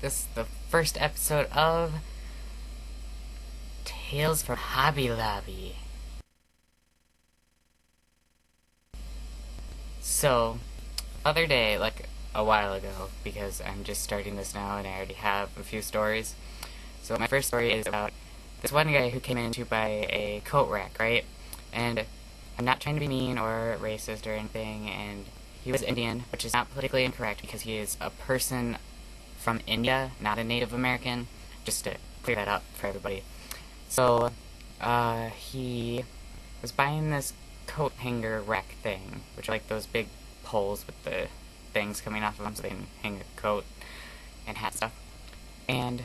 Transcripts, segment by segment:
This is the first episode of Tales from Hobby Lobby. So, other day, like a while ago, because I'm just starting this now and I already have a few stories. So my first story is about this one guy who came in to buy a coat rack, right? And I'm not trying to be mean or racist or anything, and he was Indian, which is not politically incorrect because he is a person from India, not a Native American, just to clear that up for everybody. So, he was buying this coat hanger rack thing, which are like those big poles with the things coming off of them so they can hang a coat and hat stuff. And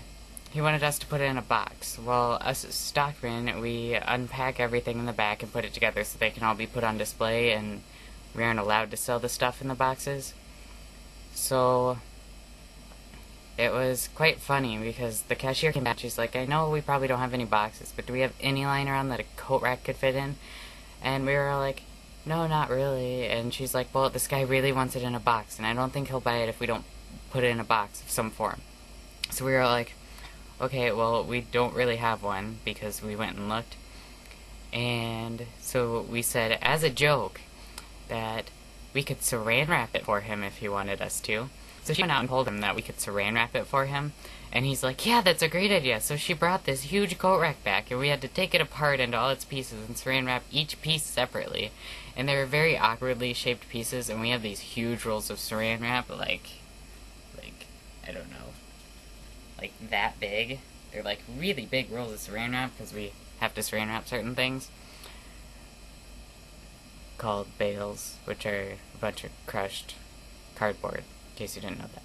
he wanted us to put it in a box. Well, us stockmen, we unpack everything in the back and put it together so they can all be put on display, and we aren't allowed to sell the stuff in the boxes. So it was quite funny because the cashier came back. She's like, I know we probably don't have any boxes, but do we have any lying around that a coat rack could fit in? And we were like, no, not really. And she's like, well, this guy really wants it in a box, and I don't think he'll buy it if we don't put it in a box of some form. So we were like, okay, well, we don't really have one because we went and looked. And so we said, as a joke, that we could saran wrap it for him if he wanted us to. So she went out and told him that we could saran wrap it for him. And he's like, yeah, that's a great idea. So she brought this huge coat rack back, and we had to take it apart into all its pieces and saran wrap each piece separately. And they were very awkwardly shaped pieces, and we have these huge rolls of saran wrap, like, I don't know, like that big. They're like really big rolls of saran wrap because we have to saran wrap certain things called bales, which are a bunch of crushed cardboard, in case you didn't know that.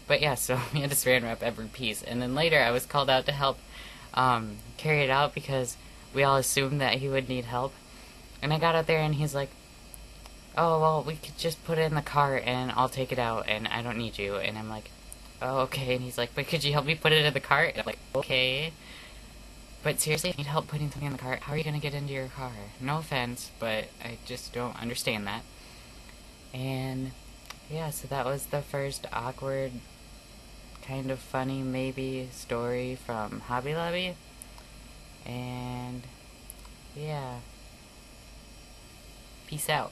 But yeah, so we had to saran wrap every piece, and then later I was called out to help carry it out because we all assumed that he would need help. And I got out there and he's like, oh, well, we could just put it in the cart and I'll take it out and I don't need you. And I'm like, oh, okay. And he's like, but could you help me put it in the cart? And I'm like, okay. But seriously, if you need help putting something in the cart, how are you going to get into your car? No offense, but I just don't understand that. And yeah, so that was the first awkward, kind of funny, maybe, story from Hobby Lobby. And yeah. Peace out.